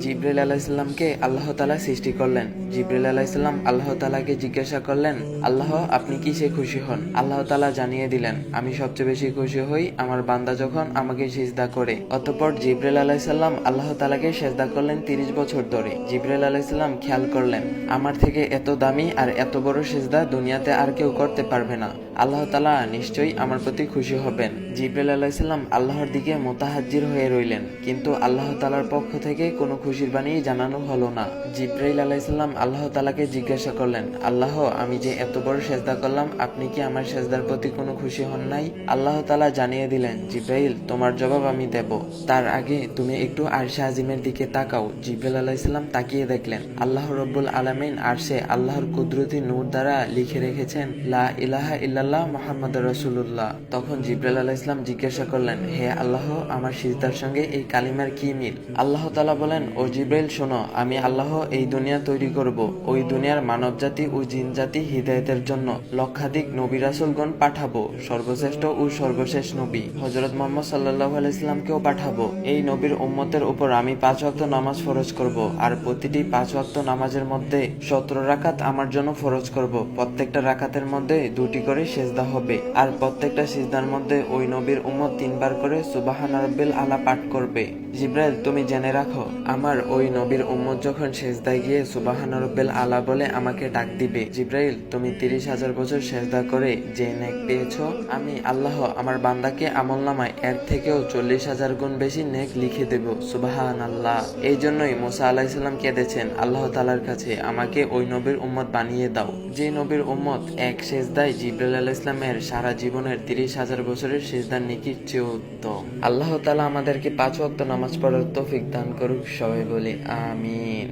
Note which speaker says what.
Speaker 1: জিবরাইল আলাইহিসসালামকে আল্লাহ তাআলা সৃষ্টি করলেন। জিবরাইল আলাইহিসসালাম আল্লাহ তাআলাকে জিজ্ঞাসা করলেন, আল্লাহ আপনি কিসে খুশি হন? আল্লাহ তাআলা জানিয়ে দিলেন, আমি সবচেয়ে বেশি খুশি হই আমার বান্দা যখন আমাকে সিজদা করে। অতঃপর জিবরাইল আলাইহিসসালাম আল্লাহ তাআলাকে সিজদা করলেন 30 বছর ধরে। জিবরাইল আলাইহিসসালাম খেয়াল করলেন, আমার থেকে এত দামি আর এত বড় সিজদা দুনিয়াতে আর কেউ করতে পারবে না। আল্লাহ তাআলা নিশ্চয়ই আমার প্রতি খুশি হবেন। জিবরাইল আলাইহিসসালাম আল্লাহর দিকে মুতাহাজ্জির হয়ে রইলেন, কিন্তু আল্লাহ তাআলার পক্ষ থেকে কোনো খুশির বাণী জানানো হলো না। জিবরাইল আলাইহিসসালাম আল্লাহ তাআলাকে জিজ্ঞাসা করলেন, আল্লাহ আমি যে এত বড় সিজদা করলাম, আপনি কি আমার সিজদার প্রতি কোনো খুশি হন নাই? আল্লাহ তাআলা জানিয়ে দিলেন, জিবরাইল তোমার জবাব আমি দেব, তার আগে তুমি একটু আরশে আজিমের দিকে তাকাও। জিবরাইল আলাইহিসসালাম তাকিয়ে দেখলেন আল্লাহ রব্বুল আলামিন আরশে আল্লাহর কুদরতি নূর দ্বারা লিখে রেখেছেন, লা ইলাহা ইল্লাল্লাহ মুহাম্মাদুর রাসূলুল্লাহ। তখন জিবরাইল আলাইহিসসালাম জিজ্ঞাসা করলেন, হে আল্লাহ আমার সিজদার সঙ্গে এই কালিমার কি মিল? আল্লাহ তাআলা বলেন, ও জিবরাইল শোনো, আমি আল্লাহ এই দুনিয়া তৈরি করব, ওই দুনিয়ার মানব জাতি ও জিন জাতি হিদায়াতের জন্য লক্ষাধিক নবী রাসূলগণ পাঠাবো। সর্বশ্রেষ্ঠ ও সর্বশেষ নবী হযরত মুহাম্মদ সাল্লাল্লাহু আলাইহি সাল্লামকেও পাঠাবো। এই নবীর উম্মতের উপর আমি 5 ওয়াক্ত নামাজ ফরজ করব, আর প্রতিটি 5 ওয়াক্ত নামাজের মধ্যে 17 রাকাত আমার জন্য ফরজ করব। প্রত্যেকটা রাকাতের মধ্যে 2টি করে সিজদা হবে, আর প্রত্যেকটা সিজদার মধ্যে ওই নবীর উম্মত 3 বার করে সুবহানা রাব্বিল আলা পাঠ করবে। জিবরাইল তুমি জেনে রাখো, আমার ওই নবীর উম্মত যখন সিজদায় গিয়ে সুবহানা রাব্বিল আলা বলে আমাকে ডাক দিবে, জিবরাইল তুমি 30,000 বছর সিজদা করে যে নেক পেয়েছো, আমি আল্লাহ আমার বান্দাকে আমলনামায় এর থেকেও 40,000 গুণ বেশি নেক লিখে দেব। সুবহানাল্লাহ। এই জন্যই মুসা আলাইহিস সালাম কেঁদেছেন আল্লাহ তাআলার কাছে, আমাকে ওই নবীর উম্মত বানিয়ে দাও যে নবীর উম্মত এক সিজদায় জিবরাইল আলাইহিস সালামের সারা জীবনের 30,000 বছরের সিজদার নেকির চেয়ে উত্তম। আল্লাহ তাআলা আমাদেরকে 5 ওয়াক্ত নামাজ পড়ার তৌফিক দান করুক। সবাই বলি আমিন।